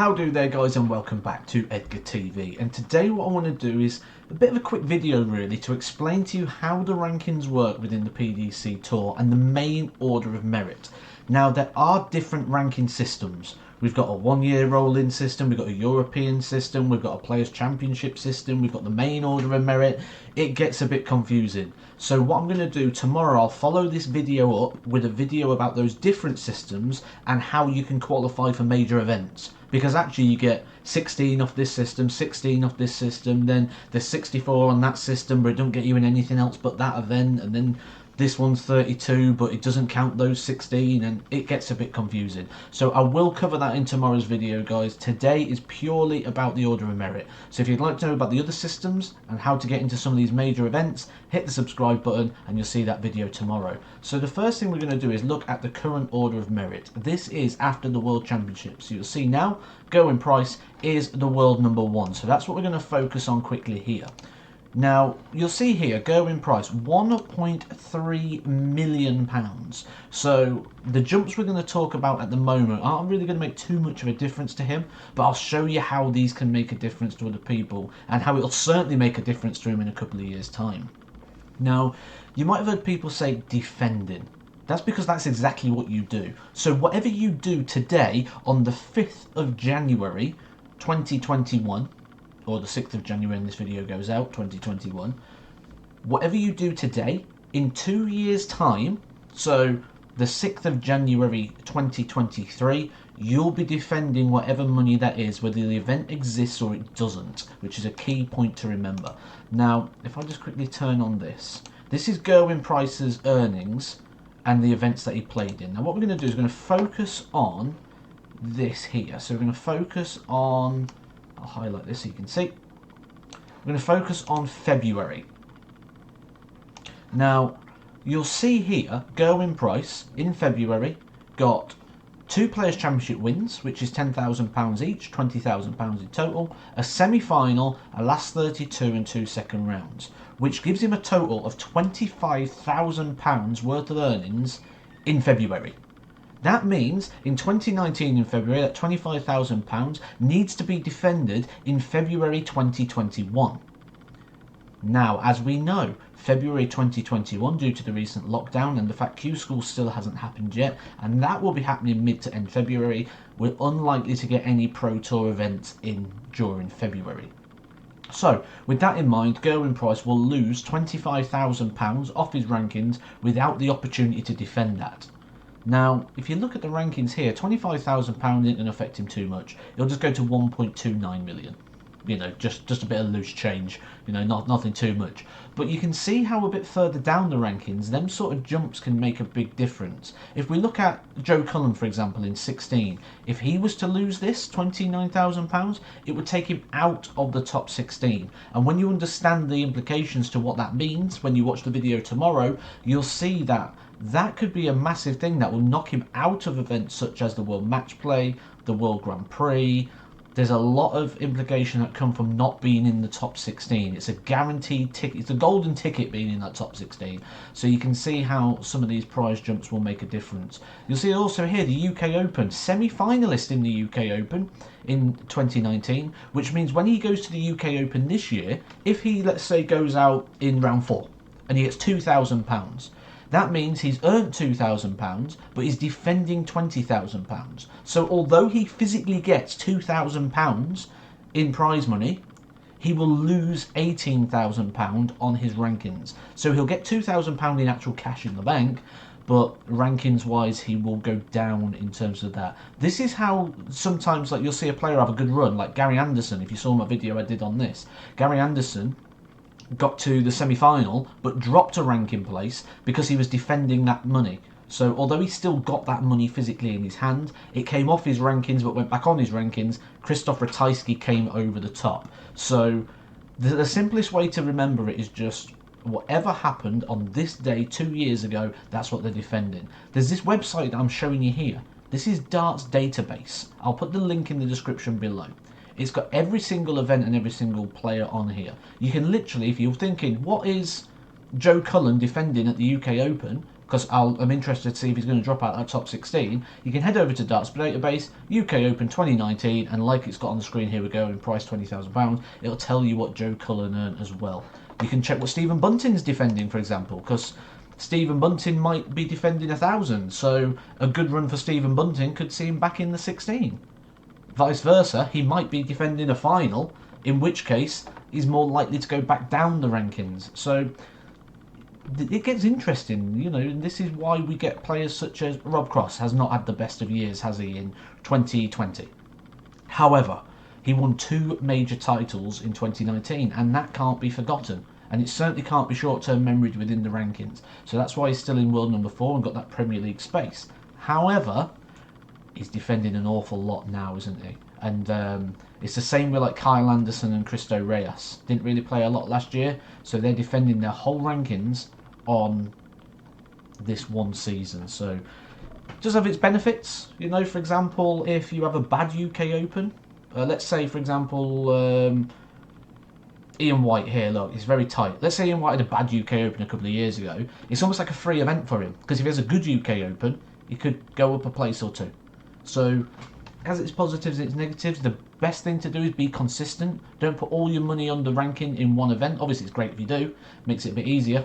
How do there guys, and welcome back to Edgar TV. And today what I want to do is a bit of a quick video really to explain to you how the rankings work within the PDC Tour and the main order of merit. Now there are different ranking systems. We've got a 1 year roll-in system, we've got a European system, we've got a Players' Championship system, we've got the main order of merit. It gets a bit confusing. So what I'm going to do tomorrow, I'll follow this video up with a video about those different systems and how you can qualify for major events. Because actually you get 16 off this system, 16 off this system, then there's 64 on that system, but it don't get you in anything else but that event, and then this one's 32, but it doesn't count those 16, and it gets a bit confusing. So I will cover that in tomorrow's video, guys. Today is purely about the order of merit. So if you'd like to know about the other systems and how to get into some of these major events, hit the subscribe button and you'll see that video tomorrow. So the first thing we're going to do is look at the current order of merit. This is after the World Championship. So you'll see now, going price is the world number 1. So that's what we're going to focus on quickly here. Now, you'll see here, going price, £1.3 million. So, the jumps we're going to talk about at the moment aren't really going to make too much of a difference to him, but I'll show you how these can make a difference to other people, and how it'll certainly make a difference to him in a couple of years' time. Now, you might have heard people say defending. That's because that's exactly what you do. So, whatever you do today, on the 5th of January, 2021, or the 6th of January when this video goes out, 2021, whatever you do today, in 2 years' time, so the 6th of January 2023, you'll be defending whatever money that is, whether the event exists or it doesn't, which is a key point to remember. Now, if I just quickly turn on this, this is Gerwin Price's earnings and the events that he played in. Now, what we're going to do is we're going to focus on this here. So we're going to focus on, I'll highlight this so you can see. We're going to focus on February. Now, you'll see here, Gerwin Price in February got 2 Players' Championship wins, which is £10,000 each, £20,000 in total, a semi-final, a last 32 and 2 second rounds, which gives him a total of £25,000 worth of earnings in February. That means in 2019 in February, that £25,000 needs to be defended in February 2021. Now, as we know, February 2021, due to the recent lockdown and the fact Q School still hasn't happened yet, and that will be happening mid to end February, we're unlikely to get any Pro Tour events in during February. So, with that in mind, Gerwin Price will lose £25,000 off his rankings without the opportunity to defend that. Now, if you look at the rankings here, £25,000 isn't going to affect him too much. It'll just go to 1.29 million. You know, just a bit of loose change. You know, nothing too much. But you can see how a bit further down the rankings, them sort of jumps can make a big difference. If we look at Joe Cullen, for example, in 16, if he was to lose this £29,000, it would take him out of the top 16. And when you understand the implications to what that means, when you watch the video tomorrow, you'll see that that could be a massive thing that will knock him out of events such as the World Match Play, the World Grand Prix. There's a lot of implication that come from not being in the top 16. It's a guaranteed ticket. It's a golden ticket being in that top 16. So you can see how some of these prize jumps will make a difference. You'll see also here the UK Open, semi-finalist in the UK Open in 2019, which means when he goes to the UK Open this year, if he, let's say, goes out in round 4 and he gets £2,000, that means he's earned £2,000, but he's defending £20,000. So although he physically gets £2,000 in prize money, he will lose £18,000 on his rankings. So he'll get £2,000 in actual cash in the bank, but rankings-wise, he will go down in terms of that. This is how sometimes, like, you'll see a player have a good run, like Gary Anderson. If you saw my video I did on this, Gary Anderson got to the semi-final but dropped a ranking place because he was defending that money. So although he still got that money physically in his hand, it came off his rankings but went back on his rankings. Krzysztof Ratajski came over the top. So the simplest way to remember it is just whatever happened on this day 2 years ago, that's what they're defending. There's this website that I'm showing you here. This is Darts Database. I'll put the link in the description below. It's got every single event and every single player on here. You can literally, if you're thinking, what is Joe Cullen defending at the UK Open? because I'm interested to see if he's going to drop out that top 16, you can head over to Darts Database, UK Open 2019, and like it's got on the screen, here we go, in price £20,000, it'll tell you what Joe Cullen earned as well. You can check what Stephen Bunting's defending, for example, because Stephen Bunting might be defending 1,000, so a good run for Stephen Bunting could see him back in the 16. Vice versa, he might be defending a final, in which case he's more likely to go back down the rankings. So it gets interesting, you know, and this is why we get players such as Rob Cross has not had the best of years, has he, in 2020. However, he won 2 major titles in 2019, and that can't be forgotten. And it certainly can't be short-term memory within the rankings. So that's why he's still in world number 4 and got that Premier League space. However, he's defending an awful lot now, isn't he? And it's the same with like Kyle Anderson and Cristo Reyes. Didn't really play a lot last year, so they're defending their whole rankings on this one season. So it does have its benefits, you know. For example, if you have a bad UK Open, let's say for example Ian White here, look, it's very tight. Let's say Ian White had a bad UK Open a couple of years ago. It's almost like a free event for him, because if he has a good UK Open, he could go up a place or 2. So it has its positives and its negatives. The best thing to do is be consistent. Don't put all your money on the ranking in one event. Obviously it's great if you do, makes it a bit easier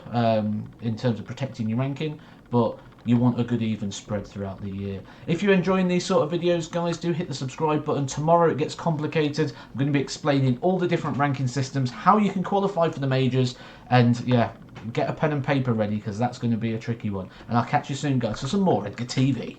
in terms of protecting your ranking, but you want a good even spread throughout the year. If you're enjoying these sort of videos, guys, do hit the subscribe button. Tomorrow it gets complicated. I'm going to be explaining all the different ranking systems, how you can qualify for the majors, and yeah, get a pen and paper ready, because that's going to be a tricky one. And I'll catch you soon, guys, for some more Edgar TV.